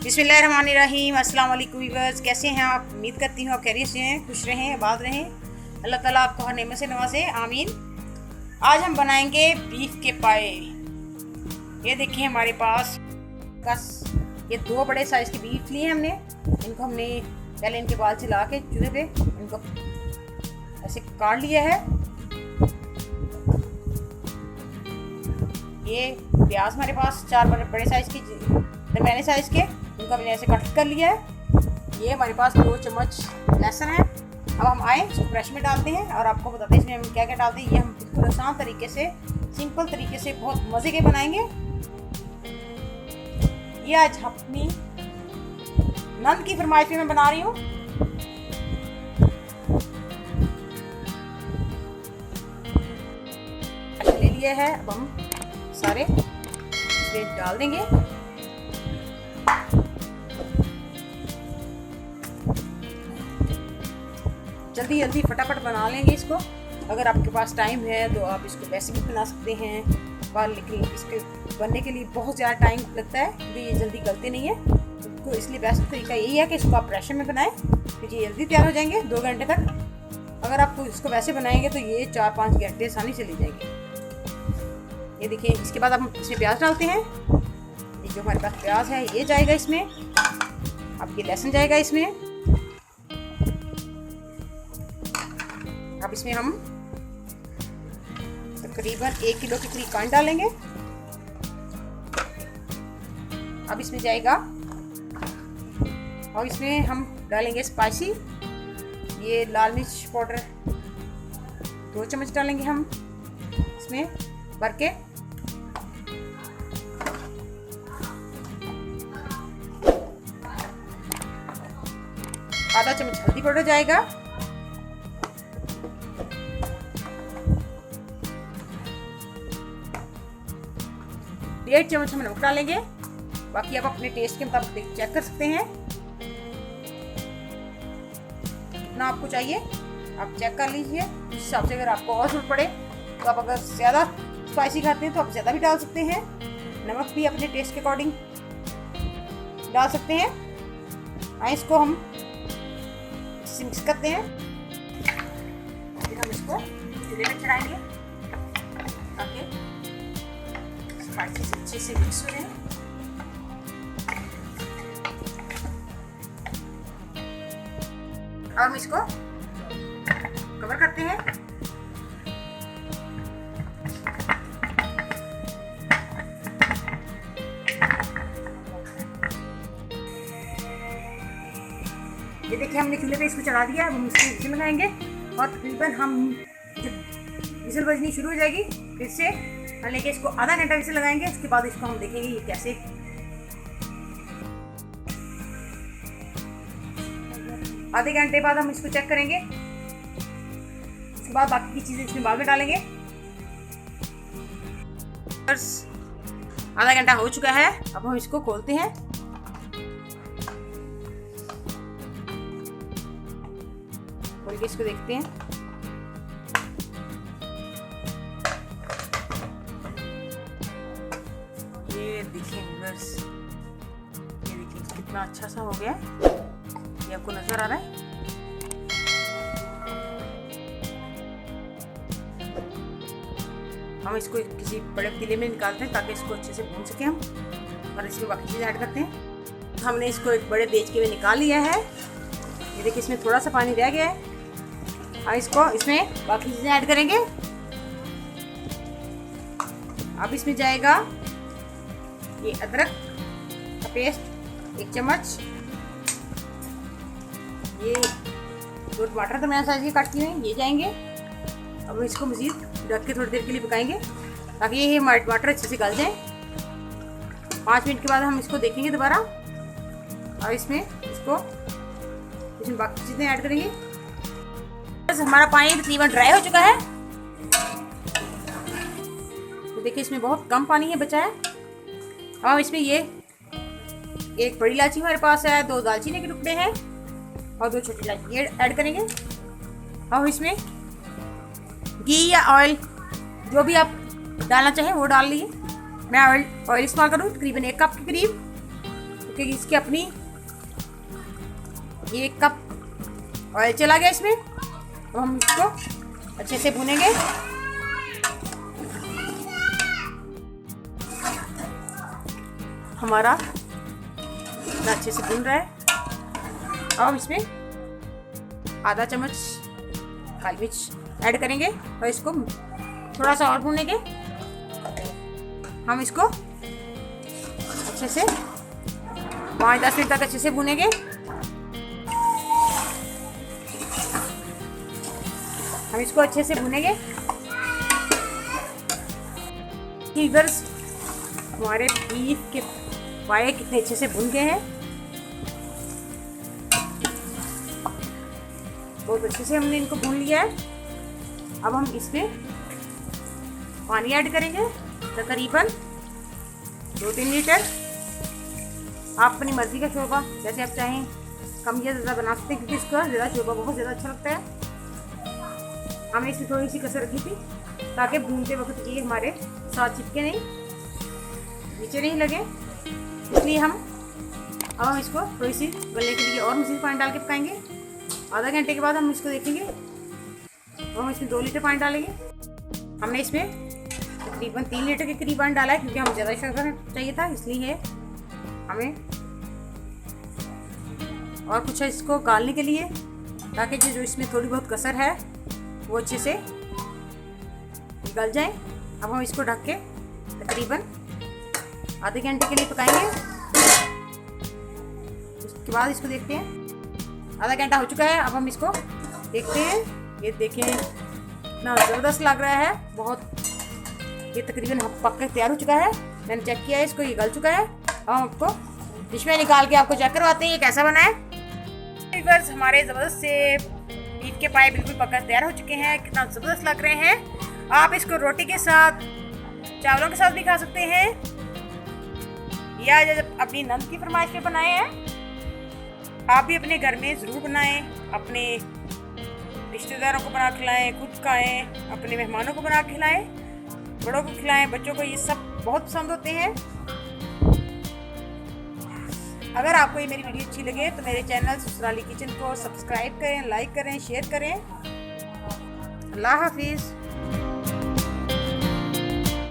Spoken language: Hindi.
बिस्मिल्लाहिर्रहमानिर्रहीम। अस्सलाम वालेकुम व्यूअर्स, कैसे हैं आप? उम्मीद करती हूँ आप खैरियत से हैं, खुश रहें, आबाद रहें। अल्लाह ताला आपको हर नेमत से नवाजे, आमीन। आज हम बनाएंगे बीफ के पाए। ये देखिए हमारे पास ये 2 बड़े साइज़ के बीफ लिए हमने। इनको हमने पहले इनके बाल चिला के चूल्हे पे इनको ऐसे काट लिया है। ये प्याज हमारे पास 4 बड़े साइज़ की, दरमियाने साइज़ के, इनको हमने ऐसे कट कर लिया है। ये हमारे पास 2 चम्मच लहसुन है। अब हम आए इसको ब्रश में डालते हैं और आपको बताते हैं इसमें हम क्या क्या डालते हैं। ये हम बिल्कुल आसान तरीके से, सिंपल तरीके से बहुत मज़े के बनाएंगे। ये आज अपनी नंद की फरमाइश में मैं बना रही हूँ। ले लिया है, अब हम सारे इसमें डाल देंगे। जल्दी जल्दी फटाफट बना लेंगे इसको। अगर आपके पास टाइम है तो आप इसको वैसे भी बना सकते हैं, पर लेकिन इसके बनने के लिए बहुत ज़्यादा टाइम लगता है क्योंकि ये जल्दी गलते नहीं है। तो इसलिए बेस्ट तरीका यही है कि इसको आप प्रेशर में बनाएं, क्योंकि ये जल्दी तैयार हो जाएंगे 2 घंटे तक। अगर आप इसको वैसे बनाएंगे तो ये 4-5 घंटे आसानी से ले जाएंगे। ये देखिए, इसके बाद हम इसमें प्याज डालते हैं। ये जो हमारे पास प्याज है ये जाएगा इसमें। अब ये लहसुन जाएगा इसमें। अब इसमें हम तकरीबन 1 किलो के करीब कांड डालेंगे। अब इसमें जाएगा और इसमें हम डालेंगे स्पाइसी। ये लाल मिर्च पाउडर 2 चम्मच डालेंगे हम इसमें भर के। आधा चम्मच हल्दी पाउडर जाएगा। डेढ़ चम्मच हम नमक डालेंगे। बाकी आप अपने टेस्ट के मुताबिक चेक कर सकते हैं कितना आपको चाहिए, आप चेक कर लीजिए। उस हिसाब से अगर आपको और जरूरत पड़े तो आप अगर ज़्यादा स्पाइसी खाते हैं तो आप ज़्यादा भी डाल सकते हैं। नमक भी अपने टेस्ट के अकॉर्डिंग डाल सकते हैं। आइए इसको हम मिक्स करते हैं। फिर हम इसको चूल्हे में चढ़ाएंगे ताकि स्पाइसी से अच्छे से मिक्स हो जाए। अब हम इसको कवर करते हैं। ये देखिए हमने चूल्हे पे इसको चढ़ा दिया। अब हम इसको विजिल लगाएंगे और तकरीबन हम जब विजिल बजनी शुरू हो जाएगी फिर से लेके इसको आधा घंटा विजिल लगाएंगे। उसके बाद इसको हम देखेंगे ये कैसे। आधे घंटे बाद हम इसको चेक करेंगे। उसके बाद बाकी की चीज़ें इसमें बाद में डालेंगे। आधा घंटा हो चुका है, अब हम इसको खोलते हैं। खोल के इसको देखते हैं। ये देखिए बस, ये देखिए कितना अच्छा सा हो गया है। ये आपको नजर आ रहा है। हम इसको किसी बड़े पतीले में निकालते हैं ताकि इसको अच्छे से भून सके हम, और इसमें बाकी चीज़ें ऐड करते हैं। हमने इसको एक बड़े देचके में निकाल लिया है। ये देखिए इसमें थोड़ा सा पानी रह गया है। हम इसको इसमें बाकी चीज़ें ऐड करेंगे। अब इसमें जाएगा ये अदरक का पेस्ट 1 चम्मच। ये 2 टमाटर दरमियाने साइज के काट किए हैं ये जाएंगे। अब हम इसको मज़ीद ढक के थोड़ी देर के लिए पकाएंगे ताकि ये हमारे टमाटर अच्छे से गल जाएं। 5 मिनट के बाद हम इसको देखेंगे दोबारा और इसमें बाकी चीज़ें ऐड करेंगे। बस हमारा पानी तकरीबन ड्राई हो चुका है। तो देखिए इसमें बहुत कम पानी है बचा है। अब इसमें ये 1 बड़ी इलायची हमारे पास है, 2 दालचीनी के टुकड़े हैं और 2 छोटी इलायची ये ऐड करेंगे। अब इसमें घी या ऑयल जो भी आप डालना चाहें वो डाल लीजिए। मैं ऑयल इस्तेमाल करूँ तकरीबन 1 कप के करीब। क्योंकि इसकी अपनी ये 1 कप ऑयल चला गया इसमें। अब हम इसको अच्छे से भूनेंगे। हमारा इतना अच्छे से भून रहा है। अब इसमें आधा चम्मच काली मिर्च ऐड करेंगे और इसको थोड़ा सा और भूनेंगे। हम इसको अच्छे से 5-10 मिनट तक अच्छे से भूनेंगे। हम इसको अच्छे से भूनेंगे। वीवर्स, हमारे बीफ के पाए कितने अच्छे से भुन गए हैं। बहुत अच्छे से हमने इनको भून लिया है। अब हम इसमें पानी ऐड करेंगे, तकरीबन 2-3 लीटर। आप अपनी मर्जी का शोरबा जैसे आप चाहें कम या ज़्यादा बना सकते हैं, क्योंकि इसका ज़्यादा शोरबा बहुत ज़्यादा अच्छा लगता है। हमने इसमें थोड़ी सी कसर रखी थी ताकि भूनते वक्त ये हमारे साथ चिपके नहीं, नीचे नहीं लगे, इसलिए अब हम इसको थोड़ी सी गलने के लिए और मज़ीद पानी डाल के पकाएंगे। आधा घंटे के बाद हम इसको देखेंगे और हम इसमें 2 लीटर पानी डालेंगे। हमने इसमें तकरीबन 3 लीटर के करीब पानी डाला है, क्योंकि हमें ज़्यादा शक्कर चाहिए था, इसलिए हमें और कुछ है इसको गालने के लिए, ताकि जो इसमें थोड़ी बहुत कसर है वो अच्छे से गल जाए। अब हम इसको ढक के तकरीबन आधे घंटे के लिए पकाएंगे। उसके बाद इसको देखते हैं। आधा घंटा हो चुका है। अब हम इसको देखते हैं। ये देखें इतना ज़बरदस्त लग रहा है, बहुत। ये तकरीबन पक के तैयार हो चुका है। मैंने चेक किया है इसको, ये गल चुका है। अब हम आपको डिश में निकाल के आपको चेक करवाते हैं ये कैसा बना है। वीवर्स, हमारे ज़बरदस्त से बीफ के पाए बिल्कुल पककर तैयार हो चुके हैं। कितना ज़बरदस्त लग रहे हैं। आप इसको रोटी के साथ, चावलों के साथ भी खा सकते हैं, या जब अपनी नंद की फरमाइश पे बनाए हैं। आप भी अपने घर में ज़रूर बनाएं, अपने रिश्तेदारों को बना खिलाएं, खुद खाएं, अपने मेहमानों को बना खिलाएं, बड़ों को खिलाएं, बच्चों को ये सब बहुत पसंद होते हैं। अगर आपको ये मेरी वीडियो अच्छी लगे तो मेरे चैनल ससुराली किचन को सब्सक्राइब करें, लाइक करें, शेयर करें। अल्लाह हाफिज़।